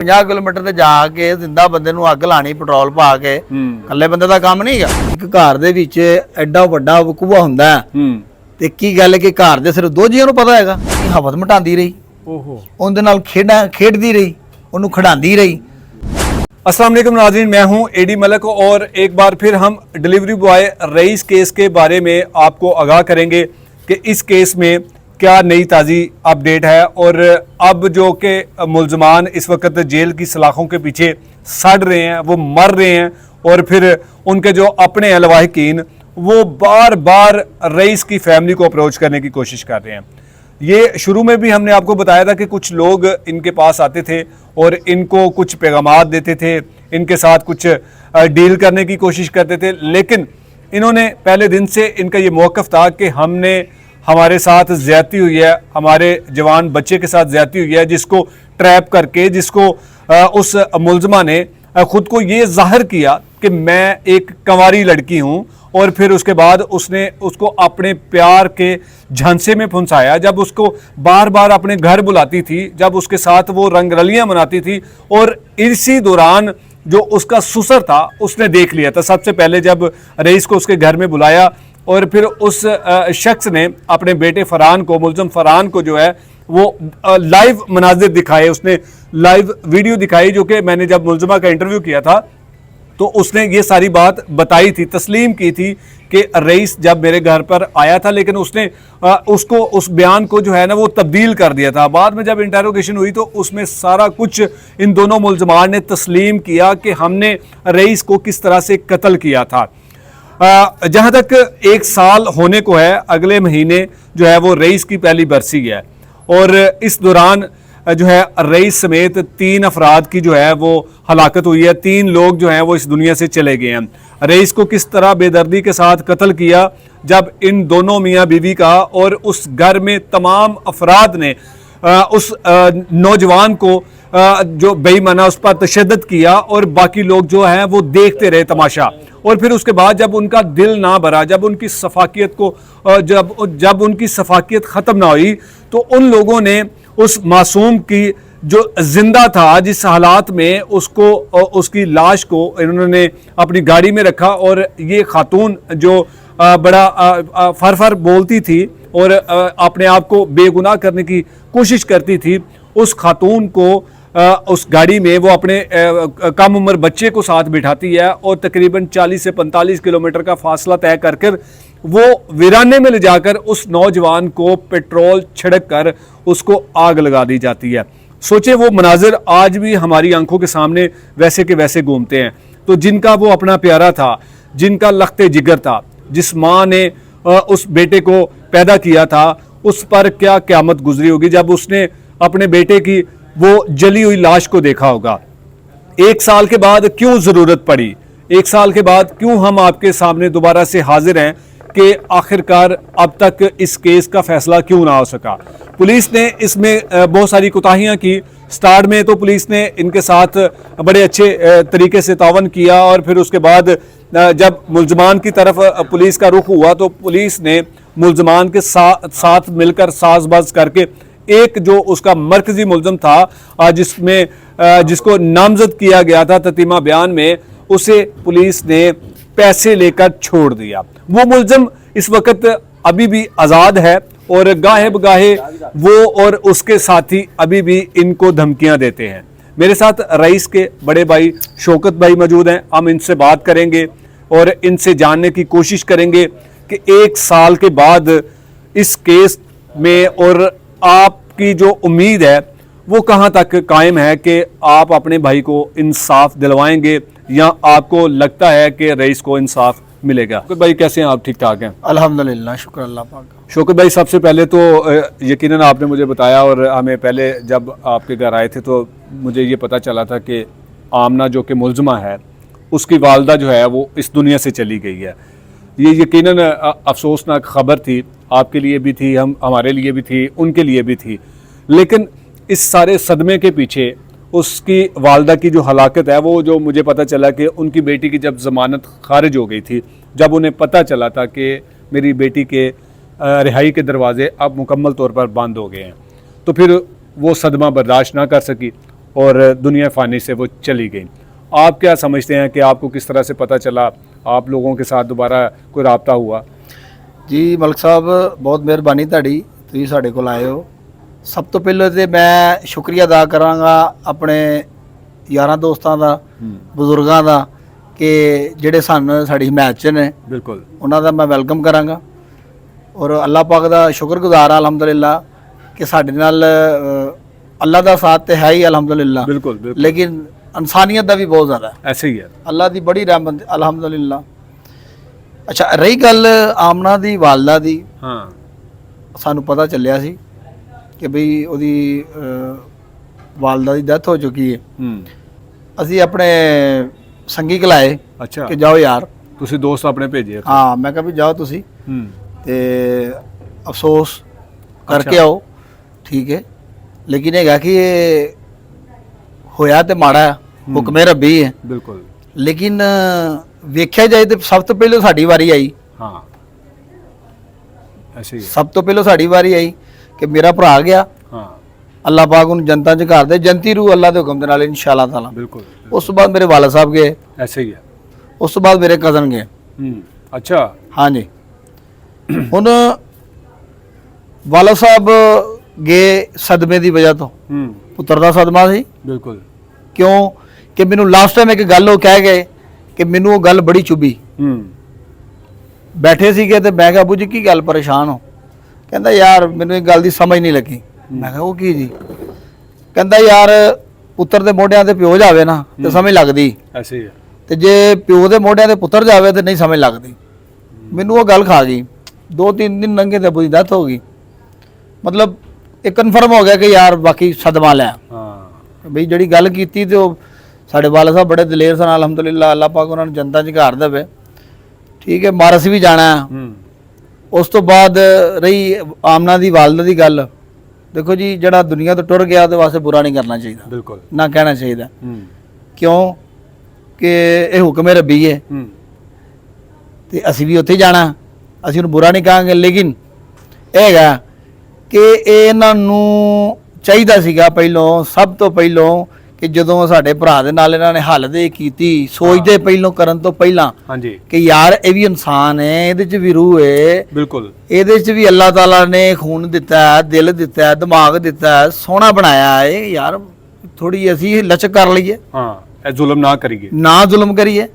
50 kilometre ਤੇ ਜਾ ਕੇ ਜ਼ਿੰਦਾ ਬੰਦੇ ਨੂੰ ਅੱਗ ਲਾਣੀ ਪੈਟਰੋਲ ਪਾ ਕੇ ਇਕੱਲੇ ਬੰਦੇ ਦਾ ਕੰਮ ਨਹੀਂ ਹੈਗਾ। ਇੱਕ ਘਰ ਦੇ ਵਿੱਚ ਐਡਾ ਵੱਡਾ ਵਕੂਆ ਹੁੰਦਾ ਤੇ ਕੀ ਗੱਲ ਕਿ ਘਰ ਦੇ ਸਿਰਫ ਦੋ ਜੀਆਂ ਨੂੰ ਪਤਾ ਹੈਗਾ। ਹਵਸ ਮਟਾਉਂਦੀ ਰਹੀ, ਉਹਦੇ ਨਾਲ खेडती रही, ਉਹਨੂੰ ਖਿਡਾਉਂਦੀ रही। अस्सलाम वालेकुम नाज़रीन, मैं हूं एडी मलक और एक बार फिर हम डिलीवरी बॉय रईस केस के बारे में आपको आगाह करेंगे कि इस केस में क्या नई ताज़ी अपडेट है और अब जो कि मुलजमान इस वक्त जेल की सलाखों के पीछे सड़ रहे हैं, वो मर रहे हैं और फिर उनके जो अपने लवाहिकीन वो बार बार रईस की फैमिली को अप्रोच करने की कोशिश कर रहे हैं। ये शुरू में भी हमने आपको बताया था कि कुछ लोग इनके पास आते थे और इनको कुछ पैगामात देते थे, इनके साथ कुछ डील करने की कोशिश करते थे, लेकिन इन्होंने पहले दिन से इनका ये मौक़िफ़ था कि हमने हमारे साथ ज़्यादती हुई है, हमारे जवान बच्चे के साथ ज़्यादती हुई है, जिसको ट्रैप करके जिसको उस मुलजमा ने ख़ुद को ये ज़ाहिर किया कि मैं एक कंवारी लड़की हूँ और फिर उसके बाद उसने उसको अपने प्यार के झांसे में फंसाया। जब उसको बार बार अपने घर बुलाती थी, जब उसके साथ वो रंगरलियाँ मनाती थी और इसी दौरान जो उसका ससुर था उसने देख लिया था। सबसे पहले जब रईस को उसके घर में बुलाया और फिर उस शख्स ने अपने बेटे फरहान को, मुलज़म फरहान को जो है वो लाइव मनाजिर दिखाए, उसने लाइव वीडियो दिखाई, जो कि मैंने जब मुलज़मा का इंटरव्यू किया था तो उसने ये सारी बात बताई थी, तस्लीम की थी कि रईस जब मेरे घर पर आया था, लेकिन उसने उसको उस बयान को जो है ना वो तब्दील कर दिया था। बाद में जब इंटरोगेशन हुई तो उसमें सारा कुछ इन दोनों मुलजमान ने तस्लीम किया कि हमने रईस को किस तरह से कत्ल किया था। जहाँ तक 1 साल होने को है, अगले महीने जो है वो रईस की पहली बरसी है और इस दौरान जो है रईस समेत 3 अफराद की जो है वो हलाकत हुई है। 3 लोग जो हैं वो इस दुनिया से चले गए हैं। रईस को किस तरह बेदर्दी के साथ कत्ल किया, जब इन दोनों मियाँ बीवी का और उस घर में तमाम अफराद ने उस नौजवान को जो बेईमाना उस पर तशद्दुद किया और बाकी लोग जो हैं वो देखते रहे तमाशा। और फिर उसके बाद जब उनका दिल ना भरा, जब उनकी सफाकियत को जब उनकी सफाकियत ख़त्म ना हुई, तो उन लोगों ने उस मासूम की जो जिंदा था, जिस हालात में उसको उसकी लाश को इन्होंने अपनी गाड़ी में रखा और ये खातून जो बड़ा फर बोलती थी और अपने आप को बेगुनाह करने की कोशिश करती थी, उस खातून को उस गाड़ी में वो अपने कम उम्र बच्चे को साथ बिठाती है और तकरीबन 40 से 45 किलोमीटर का फासला तय कर वो वीराने में ले जाकर उस नौजवान को पेट्रोल छिड़क कर उसको आग लगा दी जाती है। सोचे वो मनाजिर आज भी हमारी आंखों के सामने वैसे के वैसे घूमते हैं। तो जिनका वो अपना प्यारा था, जिनका लख्ते जिगर था, जिस माँ ने उस बेटे को पैदा किया था, उस पर क्या क़यामत गुजरी होगी जब उसने अपने बेटे की वो जली हुई लाश को देखा होगा। 1 साल के बाद क्यों ज़रूरत पड़ी, 1 साल के बाद क्यों हम आपके सामने दोबारा से हाजिर हैं कि आखिरकार अब तक इस केस का फैसला क्यों ना हो सका। पुलिस ने इसमें बहुत सारी कोताहियां की। स्टार्ट में तो पुलिस ने इनके साथ बड़े अच्छे तरीके से तावन किया और फिर उसके बाद जब मुलजमान की तरफ पुलिस का रुख हुआ तो पुलिस ने मुलजमान के साथ मिलकर साजबाज करके एक जो उसका मरकजी मुलजम था जिसको नामजद किया गया था ततीमा बयान में, उसे पुलिस ने पैसे लेकर छोड़ दिया। वो मुलजम इस वक्त अभी भी आज़ाद है और गाहे बगाहे वो और उसके साथी अभी भी इनको धमकियां देते हैं। मेरे साथ रईस के बड़े भाई शौकत भाई मौजूद हैं। हम इनसे बात करेंगे और इनसे जानने की कोशिश करेंगे कि 1 साल के बाद इस केस में और आपकी जो उम्मीद है वो कहाँ तक कायम है कि आप अपने भाई को इंसाफ दिलवाएंगे या आपको लगता है कि रईस को इंसाफ मिलेगा। शौकत भाई कैसे हैं आप? ठीक ठाक हैं? अल्हम्दुलिल्लाह, शुक्र अल्लाह पाक। शौकत भाई सबसे पहले तो यकीनन आपने मुझे बताया और हमें पहले जब आपके घर आए थे तो मुझे ये पता चला था कि आमना जो कि मुलजमा है उसकी वालदा जो है वो इस दुनिया से चली गई है। ये यकीनन अफसोसनाक ख़बर थी, आपके लिए भी थी, हमारे लिए भी थी, उनके लिए भी थी। लेकिन इस सारे सदमे के पीछे उसकी वालदा की जो हलाकत है वो जो मुझे पता चला कि उनकी बेटी की जब ज़मानत खारिज हो गई थी, जब उन्हें पता चला था कि मेरी बेटी के रिहाई के दरवाज़े अब मुकम्मल तौर पर बंद हो गए हैं, तो फिर वो सदमा बर्दाश्त ना कर सकी और दुनिया फ़ानी से वो चली गई। आप क्या समझते हैं कि आपको किस तरह से पता चला, आप लोगों के साथ दोबारा कोई राब्ता हुआ? ਜੀ ਮਲਕ ਸਾਹਿਬ ਬਹੁਤ ਮਿਹਰਬਾਨੀ ਤੁਹਾਡੀ, ਤੁਸੀਂ ਸਾਡੇ ਕੋਲ ਆਏ ਹੋ। ਸਭ ਤੋਂ ਪਹਿਲਾਂ ਤੇ ਮੈਂ ਸ਼ੁਕਰੀਆ ਅਦਾ ਕਰਾਂਗਾ ਆਪਣੇ ਯਾਰਾਂ ਦੋਸਤਾਂ ਦਾ, ਬਜ਼ੁਰਗਾਂ ਦਾ, ਕਿ ਜਿਹੜੇ ਸਾਡੀ ਹਿਮਾਇਤ 'ਚ ਨੇ। बिल्कुल। ਉਹਨਾਂ ਦਾ ਮੈਂ ਵੈਲਕਮ ਕਰਾਂਗਾ ਔਰ ਅੱਲਾਹ ਪਾਕ ਦਾ ਸ਼ੁਕਰਗੁਜ਼ਾਰ ਹਾਂ ਅਲਹਮਦੁਲਿਲਾ ਕਿ ਸਾਡੇ ਨਾਲ ਅੱਲਾਹ ਦਾ ਸਾਥ ਤੇ ਹੈ ਹੀ ਅਲਹਮਦੁਲਿਲਾ, बिल्कुल बिल्कुल ਲੇਕਿन ਇਨਸਾਨੀਅਤ ਦਾ ਵੀ ਬਹੁਤ ਜ਼ਿਆਦਾ ਹੈ। ऐसे ही है। ਅੱਲਾਹ ਦੀ ਬੜੀ ਰਹਿਮਤ ਅਲਹਮਦੁਲਿਲਾ। ਅੱਛਾ, ਰਹੀ ਗੱਲ ਆਮਨਾ ਦੀ ਵਾਲਦਾ ਦੀ, हाँ। ਸਾਨੂੰ ਪਤਾ ਚੱਲਿਆ ਸੀ ਕਿ ਬਈ ਉਹਦੀ ਵਾਲਦਾ ਦੀ ਡੈਥ ਹੋ ਚੁੱਕੀ ਹੈ। ਅਸੀਂ ਆਪਣੇ ਸੰਗੀ ਕਲਾਏ अच्छा, ਕਿ ਜਾਓ ਯਾਰ। ਤੁਸੀਂ ਦੋਸਤ ਆਪਣੇ ਭੇਜੇ? ਹਾਂ, ਮੈਂ ਕਿਹਾ ਵੀ ਜਾਓ ਤੁਸੀਂ ਤੇ ਅਫਸੋਸ ਕਰਕੇ ਅੱਛਾ। ਆਓ, ਠੀਕ ਹੈ। ਲੇਕਿਨ ਹੈਗਾ ਕਿ ਇਹ ਹੋਇਆ ਤੇ ਮਾੜਾ ਹੈ, ਹੁਕਮੇ ਰੱਬੀ ਹੈ। बिल्कुल। ਲੇਕਿਨ ਵੇਖਿਆ ਜਾਏ ਤੇ ਸਭ ਤੋਂ ਪਹਿਲਾਂ ਸਾਡੀ ਵਾਰੀ ਆਈ। हाँ, ऐसे ही है। ਸਭ ਤੋਂ ਪਹਿਲਾਂ ਸਾਡੀ ਵਾਰੀ ਆਈ ਕਿ ਮੇਰਾ ਭਰਾ ਗਿਆ, हाँ, ਅੱਲਾਹ ਪਾਕ ਉਹਨੂੰ ਜਨਤਾਂ 'ਚ ਘਰ ਦੇ, ਜਨਤੀ ਰੂ ਅੱਲਾਹ ਦੇ ਹੁਕਮ ਦੇ ਨਾਲ ਇਨਸ਼ਾਅੱਲਾਹ ਤਾਲਾ। बिल्कुल ਉਸ ਤੋਂ ਬਾਅਦ ਮੇਰੇ ਵਾਲਦ ਸਾਹਿਬ ਗਏ, ऐसे ही है। ਉਸ ਤੋਂ ਬਾਅਦ ਮੇਰੇ ਕਜ਼ਨ ਗਏ। अच्छा। ਹਾਂਜੀ, ਹੁਣ ਵਾਲਦ ਸਾਹਿਬ ਗਏ ਸਦਮੇ ਦੀ ਵਜ੍ਹਾ ਤੋਂ, ਪੁੱਤਰ ਦਾ ਸਦਮਾ ਸੀ। बिल्कुल। ਕਿਉਂ ਕਿ ਮੈਨੂੰ ਲਾਸਟ ਟਾਈਮ ਇੱਕ ਗੱਲ ਉਹ ਕਹਿ ਗਏ ਕਿ ਮੈਨੂੰ ਉਹ ਗੱਲ ਬੜੀ ਚੁਭੀ। ਬੈਠੇ ਸੀਗੇ ਤੇ ਮੈਂ ਕਿਹਾ ਅਬੂ ਜੀ ਕੀ ਗੱਲ, ਪਰੇਸ਼ਾਨ ਹੋ? ਕਹਿੰਦਾ ਯਾਰ ਮੈਨੂੰ ਇੱਕ ਗੱਲ ਦੀ ਸਮਝ ਨਹੀਂ ਲੱਗੀ। ਮੈਂ ਕਿਹਾ ਉਹ ਕੀ ਜੀ? ਕਹਿੰਦਾ ਯਾਰ ਪੁੱਤਰ ਦੇ ਮੋਢਿਆਂ ਤੇ ਪਿਓ ਜਾਵੇ ਨਾ ਤੇ ਸਮਝ ਲੱਗਦੀ, ऐसे ही है। ਤੇ ਜੇ ਪਿਓ ਦੇ ਮੋਢਿਆਂ ਤੇ ਪੁੱਤਰ ਜਾਵੇ ਤੇ ਨਹੀਂ ਸਮਝ ਲੱਗਦੀ। ਮੈਨੂੰ ਉਹ ਗੱਲ ਖਾ ਗਈ। 2-3 ਦਿਨ ਲੰਘੇ ਤੇ ਅਬੂ ਦੀ ਡੈਥ ਹੋ ਗਈ। ਮਤਲਬ ਇਹ ਕਨਫਰਮ ਹੋ ਗਿਆ ਕਿ ਯਾਰ ਬਾਕੀ ਸਦਮਾ ਲਿਆ हाँ, ਬਈ ਜਿਹੜੀ ਗੱਲ ਕੀਤੀ ਤੇ ਉਹ ਸਾਡੇ ਵਾਲਦ ਸਾਹਿਬ ਬੜੇ ਦਲੇਰ ਸਨ ਅਲਹਮਦੁਲਿਲਾ, ਅੱਲਾਹ ਪਾਕ ਉਹਨਾਂ ਨੂੰ ਜਨਤਾਂ 'ਚ ਘਰ ਦੇਵੇ, ਠੀਕ ਹੈ। ਮਾਰਸ ਵੀ ਜਾਣਾ ਹੈ। ਉਸ ਤੋਂ ਬਾਅਦ ਰਹੀ ਆਮਨਾ ਦੀ ਵਾਲਦਾ ਦੀ ਗੱਲ, ਦੇਖੋ ਜੀ ਜਿਹੜਾ ਦੁਨੀਆ ਤੋਂ ਟੁਰ ਗਿਆ ਉਹਦੇ ਵਾਸਤੇ ਬੁਰਾ ਨਹੀਂ ਕਰਨਾ ਚਾਹੀਦਾ, बिल्कुल। ਨਾ ਕਹਿਣਾ ਚਾਹੀਦਾ। ਕਿਉਂ ਕਿ ਇਹ ਹੁਕਮ ਹੈ ਰੱਬੀ ਹੈ ਤੇ ਅਸੀਂ ਵੀ ਉੱਥੇ ਜਾਣਾ, ਅਸੀਂ ਉਹਨੂੰ ਬੁਰਾ ਨਹੀਂ ਕਹਾਂਗੇ। ਲੇਕਿਨ ਇਹ ਹੈਗਾ ਕਿ ਇਹਨਾਂ ਨੂੰ ਚਾਹੀਦਾ ਸੀਗਾ ਪਹਿਲੋਂ, ਸਭ ਤੋਂ ਪਹਿਲੋਂ, ਕਿ ਜਦੋਂ ਸਾਡੇ ਭਰਾ ਦੇ ਨਾਲ ਇਹਨਾਂ ਨੇ ਹੱਲ ਦੇ ਕੀਤੀ, ਸੋਚਦੇ ਪਹਿਲੋਂ ਕਰਨ ਤੋਂ ਪਹਿਲਾਂ हाँ जी, ਕਿ ਯਾਰ ਇਹ ਵੀ ਇਨਸਾਨ ਹੈ, ਇਹਦੇ 'ਚ ਵੀ ਰੂਹ ਹੈ, बिल्कुल। ਇਹਦੇ 'ਚ ਵੀ ਅੱਲਾਹ ਤਾਲਾ ਨੇ ਖੂਨ ਦਿੱਤਾ ਹੈ, ਦਿਲ ਦਿੱਤਾ ਹੈ, ਦਿਮਾਗ ਦਿੱਤਾ ਹੈ, ਸੋਹਣਾ ਬਣਾਇਆ ਹੈ। ਯਾਰ ਥੋੜੀ ਅਸੀਂ ਲਚਕ ਕਰ ਲਈਏ, हाँ, ਇਹ ਜ਼ੁਲਮ ਨਾ ਕਰੀਏ, ਨਾ ਜ਼ੁਲਮ ਕਰੀਏ,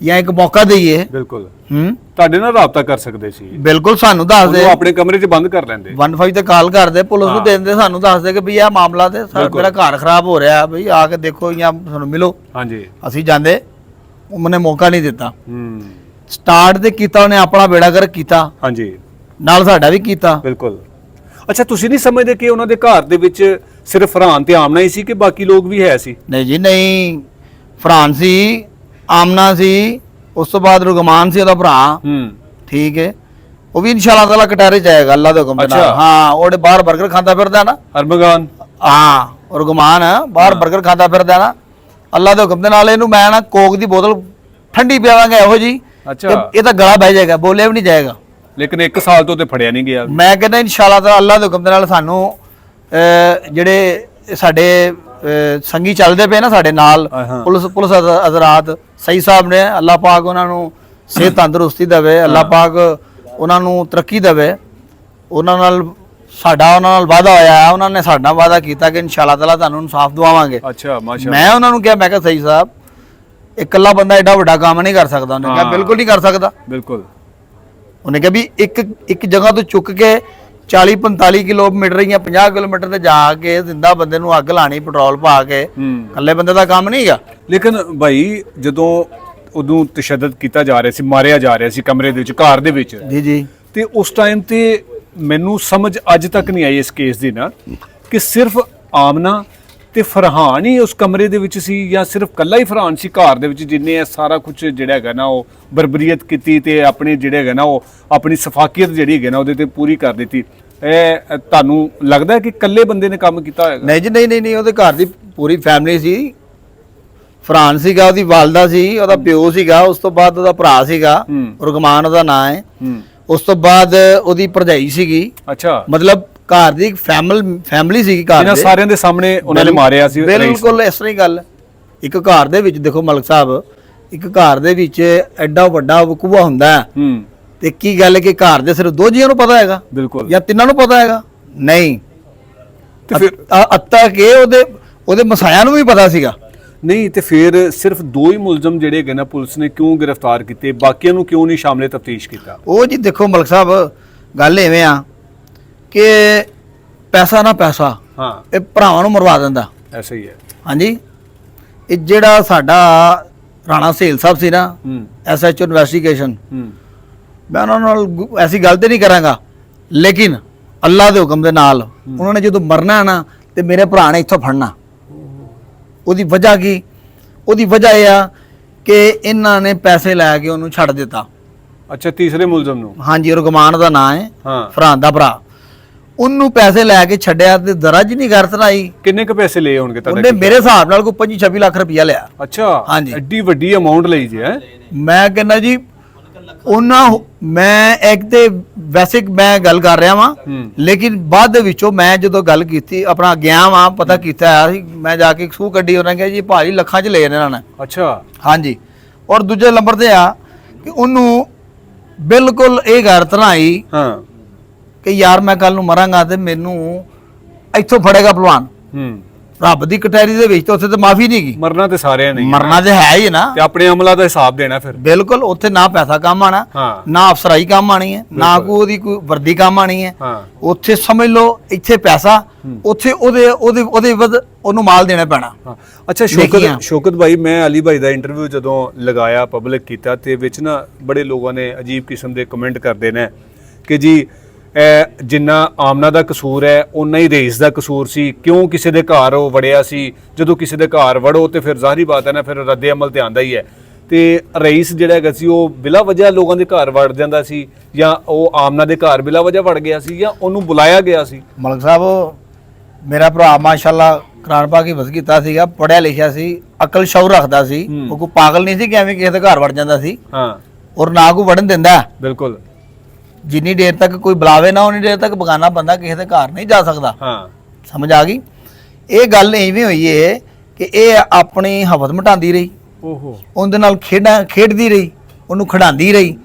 ਜਾਂ ਇੱਕ ਮੌਕਾ ਦਈਏ। ਬਿਲकुल। ਹੂੰ, ਤੁਹਾਡੇ ਨਾਲ ਰਾਬਤਾ ਕਰ ਸਕਦੇ ਸੀ, ਬਿਲਕੁਲ। ਸਾਨੂੰ ਦੱਸ ਦੇ, ਉਹਨੂੰ ਆਪਣੇ ਕਮਰੇ 'ਚ ਬੰਦ ਕਰ ਲੈਂਦੇ। 15 ਤੇ ਕਾਲ ਕਰਦੇ, ਪੁਲਿਸ ਨੂੰ ਦੇ ਦਿੰਦੇ, ਸਾਨੂੰ ਦੱਸ ਦੇ ਕਿ ਵੀ ਇਹ ਮਾਮਲਾ ਤੇ ਮੇਰਾ ਘਰ ਖਰਾਬ ਹੋ ਰਿਹਾ, ਬਈ ਆ ਕੇ ਦੇਖੋ ਜਾਂ ਸਾਨੂੰ ਮਿਲੋ। ਹਾਂਜੀ। ਅਸੀਂ ਜਾਂਦੇ, ਉਹਨੇ ਮੌਕਾ ਨਹੀਂ ਦਿੱਤਾ। ਸਟਾਰਟ ਤੇ ਕੀਤਾ ਉਹਨੇ, ਆਪਣਾ ਬੇੜਾ ਗਰਕ ਕੀਤਾ, ਹਾਂਜੀ, ਨਾਲ ਸਾਡਾ ਵੀ ਕੀਤਾ। ਬਿਲਕੁਲ। ਅੱਛਾ, ਤੁਸੀਂ ਨਹੀਂ ਸਮਝਦੇ ਕਿ ਉਹਨਾਂ ਦੇ ਘਰ ਦੇ ਵਿੱਚ ਸਿਰਫ ਫਰਹਾਨ ਤੇ ਆਮਨਾ ਹੀ ਸੀ ਕਿ ਬਾਕੀ ਲੋਕ ਵੀ ਹੈ ਸੀ? ਨਹੀਂ ਜੀ ਨਹੀਂ, ਫਰਹਾਨ ਸੀ, ਆਮਨਾ ਸੀ, ਉਸ ਤੋਂ ਬਾਅਦ ਰੁਗਮਾਨ ਸੀ ਉਹਦਾ ਭਰਾ, ਠੀਕ ਹੈ। ਉਹ ਵੀ ਇਨਸ਼ਾਅੱਲਾਹ ਤਾਲਾ ਕਟਾਰੇ ਜਾਏਗਾ ਅੱਲਾਹ ਦੇ ਹੁਕਮ ਦੇ ਨਾਲ। ਹਾਂ, ਉਹਦੇ ਬਾਹਰ 버ਗਰ ਖਾਂਦਾ ਫਿਰਦਾ ਨਾ, ਅਰਮਗਾਨ। ਹਾਂ, ਰੁਗਮਾਨ ਬਾਹਰ 버ਗਰ ਖਾਂਦਾ ਫਿਰਦਾ ਨਾ, ਅੱਲਾਹ ਦੇ ਹੁਕਮ ਦੇ ਨਾਲ ਇਹਨੂੰ ਮੈਂ ਨਾ ਕੋਕ ਦੀ ਬੋਤਲ ਠੰਡੀ ਪਿਆਵਾਂਗਾ ਇਹੋ ਜੀ, ਅੱਛਾ, ਇਹ ਤਾਂ ਗਲਾ ਬਹਿ ਜਾਏਗਾ, ਬੋਲਿਆ ਵੀ ਨਹੀਂ ਜਾਏਗਾ। ਲੇਕਿਨ 1 ਸਾਲ ਤੋਂ ਤੇ ਫੜਿਆ ਨਹੀਂ ਗਿਆ। ਮੈਂ ਕਹਿੰਦਾ ਇਨਸ਼ਾਅੱਲਾਹ ਤਾਲਾ ਅੱਲਾਹ ਦੇ ਹੁਕਮ ਦੇ ਨਾਲ ਸਾਨੂੰ ਜਿਹੜੇ ਸਾਡੇ ਸੰਗੀ ਚੱਲਦੇ ਪਏ ਨਾ ਸਾਡੇ ਨਾਲ, ਪੁਲਿਸ ਹਜ਼ਰਾਤ ਸਹੀ ਸਾਹਿਬ ਨੇ, ਅੱਲਾਹ ਪਾਕ ਉਹਨਾਂ ਨੂੰ ਸਿਹਤ ਤੰਦਰੁਸਤੀ ਦੇਵੇ, ਅੱਲਾਹ ਪਾਕ ਉਹਨਾਂ ਨੂੰ ਤਰੱਕੀ ਦੇਵੇ। ਉਹਨਾਂ ਨਾਲ ਸਾਡਾ ਉਹਨਾਂ ਨਾਲ ਵਾਅਦਾ ਹੋਇਆ ਹੈ, ਉਹਨਾਂ ਨੇ ਸਾਡਾ ਵਾਅਦਾ ਕੀਤਾ ਕਿ ਇਨਸ਼ਾਅੱਲਾਹ ਤਾਲਾ ਤੁਹਾਨੂੰ ਇਨਸਾਫ ਦਵਾਵਾਂਗੇ। ਅੱਛਾ, ਮਾਸ਼ਾਅੱਲਾ। ਮੈਂ ਉਹਨਾਂ ਨੂੰ ਕਿਹਾ, ਮੈਂ ਕਿਹਾ ਸਹੀ ਸਾਹਿਬ ਇਕੱਲਾ ਬੰਦਾ ਐਡਾ ਵੱਡਾ ਕੰਮ ਨਹੀਂ ਕਰ ਸਕਦਾ। ਉਹਨੇ ਕਿਹਾ ਬਿਲਕੁਲ ਨਹੀਂ ਕਰ ਸਕਦਾ। ਬਿਲਕੁਲ। ਉਹਨੇ ਕਿਹਾ ਵੀ ਇੱਕ ਜਗ੍ਹਾ ਤੋਂ ਚੁੱਕ ਕੇ 40-45 ਕਿਲੋਮੀਟਰ ਜਾਂ 50 ਕਿਲੋਮੀਟਰ ਤੇ ਜਾ ਕੇ ਜ਼ਿੰਦਾ ਬੰਦੇ ਨੂੰ ਅੱਗ ਲਾਣੀ ਪੈਟਰੋਲ ਪਾ ਕੇ, ਇਕੱਲੇ ਬੰਦੇ ਦਾ ਕੰਮ ਨਹੀਂ ਹੈਗਾ। ਲੇਕਿਨ ਭਾਈ ਜਦੋਂ ਉਦੋਂ ਤਸ਼ੱਦਦ ਕੀਤਾ ਜਾ ਰਿਹਾ ਸੀ, ਮਾਰਿਆ ਜਾ ਰਿਹਾ ਸੀ ਕਮਰੇ ਦੇ ਵਿੱਚ, ਘਰ ਦੇ ਵਿੱਚ, ਜੀ ਜੀ, ਤੇ ਉਸ ਟਾਈਮ ਤੇ ਮੈਨੂੰ ਸਮਝ ਅੱਜ ਤੱਕ ਨਹੀਂ ਆਈ ਇਸ ਕੇਸ ਦੀ ਨਾ, ਕਿ ਸਿਰਫ ਆਮਨਾ ਤੇ ਫਰਹਾਨ ਹੀ ਉਸ ਕਮਰੇ ਦੇ ਵਿੱਚ ਸੀ ਜਾਂ ਸਿਰਫ ਕੱਲਾ ਹੀ ਫਰਹਾਨ ਸੀ ਘਰ ਦੇ ਵਿੱਚ ਜਿਹਨੇ ਇਹ ਸਾਰਾ ਕੁਝ ਜਿਹੜਾ ਹੈਗਾ ਨਾ ਉਹ ਬਰਬਰੀਅਤ ਕੀਤੀ ਤੇ ਆਪਣੇ ਜਿਹੜੇ ਹੈਗਾ ਨਾ ਉਹ ਆਪਣੀ ਸਫਾਕੀਅਤ ਜਿਹੜੀ ਹੈਗੀ ਨਾ ਉਹਦੇ ਤੇ ਪੂਰੀ ਕਰ ਦਿੱਤੀ? ਇਹ ਤੁਹਾਨੂੰ ਲੱਗਦਾ ਹੈ ਕਿ ਇਕੱਲੇ ਬੰਦੇ ਨੇ ਕੰਮ ਕੀਤਾ ਹੋਏਗਾ? ਨਹੀਂ ਜੀ, ਨਹੀਂ, ਉਹਦੇ ਘਰ ਦੀ ਪੂਰੀ ਫੈਮਿਲੀ ਸੀ। ਫਰਹਾਨ ਸੀਗਾ, ਉਹਦੀ ਵਾਲਦਾ ਸੀ, ਉਹਦਾ ਪਿਓ ਸੀਗਾ, ਉਸ ਤੋਂ ਬਾਅਦ ਉਹਦਾ ਭਰਾ ਸੀਗਾ, ਰੁਗਮਾਨ ਉਹਦਾ ਨਾਂ ਹੈ, ਉਸ ਤੋਂ ਬਾਅਦ ਉਹਦੀ ਭਰਜਾਈ ਸੀਗੀ। ਅੱਛਾ, ਮਤਲਬ ਘਰ ਦੀ ਇੱਕ ਫੈਮਿਲੀ ਸੀਗੀ ਘਰ ਇਹਨਾਂ ਦੇ ਸਾਰਿਆਂ ਦੇ ਸਾਹਮਣੇ ਉਹਨਾਂ ਨੇ ਮਾਰਿਆ ਸੀ ਰਈਸ ਨੂੰ। ਬਿਲਕੁਲ ਇਸ ਤਰ੍ਹਾਂ ਹੀ ਗੱਲ ਹੈ। ਇੱਕ ਘਰ ਦੇ ਵਿੱਚ ਦੇਖੋ ਮਲਕ ਸਾਹਿਬ, ਇੱਕ ਘਰ ਦੇ ਵਿੱਚ ਐਡਾ ਵੱਡਾ ਵਕੂਆ ਹੁੰਦਾ ਹੈ, ਤੇ ਕੀ ਗੱਲ ਹੈ ਕਿ ਘਰ ਦੇ ਸਿਰਫ ਦੋ ਜੀਆਂ ਨੂੰ ਪਤਾ ਹੈਗਾ ਬਿਲਕੁਲ। ਜਾਂ ਤਿੰਨਾਂ ਨੂੰ ਪਤਾ ਹੈਗਾ? ਨਹੀਂ, ਤੇ ਫਿਰ ਅੱਤਾ ਕਿ ਉਹਦੇ ਮਸਾਇਆ ਨੂੰ ਵੀ ਪਤਾ ਸੀਗਾ। ਨਹੀਂ, ਤੇ ਫਿਰ ਸਿਰਫ 2 ਹੀ ਮੁਲਜ਼ਮ ਜਿਹੜੇ ਹੈਗੇ ਨਾ ਪੁਲਿਸ ਨੇ ਕਿਉਂ ਗ੍ਰਿਫਤਾਰ ਕੀਤੇ, ਬਾਕੀਆਂ ਨੂੰ ਕਿਉਂ ਨਹੀਂ ਸ਼ਾਮਲੇ ਤਫਤੀਸ਼ ਕੀਤਾ? ਉਹ ਜੀ ਦੇਖੋ ਮਲਕ ਸਾਹਿਬ, ਗੱਲ ਐਵੇਂ ਆ ਕਿ ਪੈਸਾ ਨਾ ਪੈਸਾ ਹਾਂ, ਇਹ ਭਰਾਵਾਂ ਨੂੰ ਮਰਵਾ ਦਿੰਦਾ। ਐਸਾ ਹੀ ਹੈ। ਹਾਂਜੀ, ਇਹ ਜਿਹੜਾ ਸਾਡਾ ਰਾਣਾ ਸੇਲ ਸਾਹਿਬ ਸੀ ਨਾ, SHO ਇਨਵੈਸਟੀਗੇਸ਼ਨ, ਮੈਂ ਉਹਨਾਂ ਨਾਲ ਐਸੀ ਗੱਲ ਤੇ ਨਹੀਂ ਕਰਾਂਗਾ, ਲੇਕਿਨ ਅੱਲਾ ਦੇ ਹੁਕਮ ਦੇ ਨਾਲ ਉਹਨਾਂ ਨੇ ਜਦੋਂ ਮਰਨਾ ਹੈ ਨਾ, ਤੇ ਮੇਰੇ ਭਰਾ ਨੇ ਇੱਥੋਂ ਫੜਨਾ। ਉਹਦੀ ਵਜ੍ਹਾ ਕੀ? ਉਹਦੀ ਵਜ੍ਹਾ ਇਹ ਆ ਕਿ ਇਹਨਾਂ ਨੇ ਪੈਸੇ ਲੈ ਕੇ ਉਹਨੂੰ ਛੱਡ ਦਿੱਤਾ। ਅੱਛਾ, ਤੀਸਰੇ ਮੁਲਜ਼ਮ ਨੂੰ? ਹਾਂਜੀ, ਰੁਗਮਾਨ ਦਾ ਨਾਂ ਹੈ, ਹਾਂ, ਫਰਹਾਨ ਦਾ ਭਰਾ। ਉਹਨੂੰ ਪੈਸੇ ਲੈ ਕੇ ਛੱਡਿਆ ਤੇ ਦਰਜ ਨਹੀਂ ਕਰ ਸਰਾਈ। ਕਿੰਨੇ ਕੁ ਪੈਸੇ ਲਏ ਹੋਣਗੇ ਉਹਨੇ ਮੇਰੇ ਹਿਸਾਬ ਨਾਲ ਕੋਈ 25-26 ਲੱਖ ਰੁਪਇਆ ਲਿਆ। ਅੱਛਾ, ਹਾਂਜੀ, ਐਡੀ ਵੱਡੀ ਅਮਾਉਂਟ ਲਈ ਜੀ ਹੈ। ਮੈਂ ਕਹਿੰਦਾ ਜੀ ਉਹਨਾਂ ਮੈਂ ਇੱਕ ਤੇ ਵੈਸੇ ਮੈਂ ਗੱਲ ਕਰ ਰਿਹਾ ਵਾਂ, ਲੇਕਿਨ ਬਾਅਦ ਦੇ ਵਿੱਚੋਂ ਮੈਂ ਜਦੋਂ ਗੱਲ ਕੀਤੀ ਆਪਣਾ ਗਿਆ ਵਾਂ, ਪਤਾ ਕੀਤਾ ਸੀ, ਮੈਂ ਜਾ ਕੇ ਸੂਹ ਕੱਢੀ, ਉਹਨਾਂ ਕਿਹਾ ਜੀ ਭਾਜੀ ਲੱਖਾਂ 'ਚ ਲਏ ਨੇ ਇਹਨਾਂ ਨੇ। ਅੱਛਾ, ਹਾਂਜੀ। ਔਰ ਦੂਜੇ ਨੰਬਰ ਤੇ ਆ ਕਿ ਉਹਨੂੰ ਬਿਲਕੁਲ ਇਹ ਗੱਲ ਤਰਾਈ ਹਾਂ, ਕਿ ਯਾਰ ਮੈਂ ਕੱਲ ਨੂੰ ਮਰਾਂਗਾ ਤੇ ਮੈਨੂੰ ਇੱਥੋਂ ਫੜੇਗਾ ਪਹਿਲਵਾਨ। ਰੱਬ ਦੀ ਕਟਹਿਰੀ ਦੇ ਵਿੱਚ ਤਾਂ ਉੱਥੇ ਤੇ ਮਾਫੀ ਨਹੀਂ ਗਈ। ਮਰਨਾ ਤੇ ਸਾਰਿਆਂ ਨੇ, ਮਰਨਾ ਤੇ ਹੈ ਹੀ ਨਾ, ਤੇ ਆਪਣੇ ਅਮਲਾਂ ਦਾ ਹਿਸਾਬ ਦੇਣਾ ਫਿਰ। ਬਿਲਕੁਲ। ਉੱਥੇ ਨਾ ਪੈਸਾ ਕੰਮ ਆਣਾ, ਨਾ ਅਫਸਰਾਈ ਕੰਮ ਆਣੀ ਹੈ, ਨਾ ਉਹਦੀ ਕੋਈ ਵਰਦੀ ਕੰਮ ਆਣੀ ਹੈ। ਉੱਥੇ ਸਮਝ ਲਓ ਇੱਥੇ ਪੈਸਾ, ਉੱਥੇ ਉਹਦੇ ਵੱਧ ਉਹਨੂੰ ਮਾਲ ਦੇਣਾ ਪੈਣਾ। ਅੱਛਾ ਸ਼ੌਕਤ ਭਾਈ, ਮੈਂ ਅਲੀ ਭਾਈ ਦਾ ਇੰਟਰਵਿਊ ਜਦੋਂ ਲਗਾਇਆ, ਪਬਲਿਕ ਕੀਤਾ, ਤੇ ਵਿੱਚ ਨਾ ਬੜੇ ਲੋਕਾਂ ਨੇ ਅਜੀਬ ਕਿਸਮ ਦੇ ਕਮੈਂਟ ਕਰਦੇ ਨੇ ਕਿ ਜੀ ਜਿੰਨਾ ਆਮਨਾ ਦਾ ਕਸੂਰ ਹੈ ਉਨਾ ਹੀ ਰਈਸ ਦਾ ਕਸੂਰ ਸੀ, ਕਿਉਂ ਕਿਸੇ ਦੇ ਘਰ ਉਹ ਵੜਿਆ ਸੀ। ਜਦੋਂ ਕਿਸੇ ਦੇ ਘਰ ਵੜੋ ਤੇ ਫਿਰ ਜ਼ਾਹਰੀ ਬਾਤ ਹੈ ਨਾ, ਫਿਰ ਰੱਦੇ ਅਮਲ ਤੇ ਆਂਦਾ ਹੀ ਹੈ। ਤੇ ਰਈਸ ਜਿਹੜਾ ਹੈਗਾ ਸੀ ਉਹ ਬਿਲਾ ਵਜ੍ਹਾ ਲੋਕਾਂ ਦੇ ਘਰ ਵੜ ਜਾਂਦਾ ਸੀ, ਜਾਂ ਉਹ ਆਮਨਾ ਦੇ ਘਰ ਬਿਲਾ ਵਜ੍ਹਾ ਵੜ ਗਿਆ ਸੀ, ਜਾਂ ਉਹਨੂੰ ਬੁਲਾਇਆ ਗਿਆ ਸੀ? ਮਲਕ ਸਾਹਿਬ, ਮੇਰਾ ਭਰਾ ਮਾਸ਼ਾਅੱਲਾ ਕੁਰਾਨ ਪਾਕ ਹੀ ਵਸ ਕੀਤਾ ਸੀਗਾ, ਪੜਿਆ ਲਿਖਿਆ ਸੀ, ਅਕਲ ਸ਼ੌਰ ਰੱਖਦਾ ਸੀ। ਉਹ ਕੋਈ ਪਾਗਲ ਨਹੀਂ ਸੀ ਕਿ ਐਵੇਂ ਕਿਸੇ ਦੇ ਘਰ ਵੜ ਜਾਂਦਾ ਸੀ। ਹਾਂ, ਔਰ ਨਾ ਕੋਈ ਵੜਨ ਦਿੰਦਾ। ਬਿਲਕੁਲ। ਜਿੰਨੀ ਦੇਰ ਤੱਕ ਕੋਈ ਬੁਲਾਵੇ ਨਾ, ਉਨੀ ਦੇਰ ਤੱਕ ਬਗਾਨਾ ਬੰਦਾ ਕਿਸੇ ਦੇ ਘਰ ਨਹੀਂ ਜਾ ਸਕਦਾ। ਹਾਂ, ਸਮਝ ਆ ਗਈ? ਇਹ ਗੱਲ ਐਵੇਂ ਹੋਈ ਹੈ ਕਿ ਇਹ ਆਪਣੀ ਹਵਸ ਮਟਾਉਂਦੀ ਰਹੀ, ਓਹੋ, ਉਹਦੇ ਨਾਲ ਖੇਡਦੀ ਰਹੀ, ਉਹਨੂੰ ਖਿਡਾਉਂਦੀ ਰਹੀ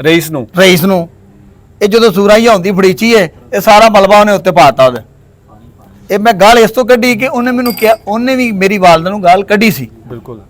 ਰਈਸ ਨੂੰ। ਇਹ ਜਦੋਂ ਸੂਰਾ ਹੀ ਆਉਂਦੀ ਫੜੀਚੀ ਹੈ, ਇਹ ਸਾਰਾ ਮਲਬਾ ਉਹਨੇ ਉੱਤੇ ਪਾਤਾ ਉਹਦੇ। ਇਹ ਮੈਂ ਗਾਲ ਇਸ ਤੋਂ ਕੱਢੀ ਕਿ ਉਹਨੇ ਮੈਨੂੰ ਕਿਹਾ, ਉਹਨੇ ਵੀ ਮੇਰੀ ਵਾਲਦਾ ਨੂੰ ਗਾਲ ਕੱਢੀ ਸੀ। ਬਿਲਕੁਲ।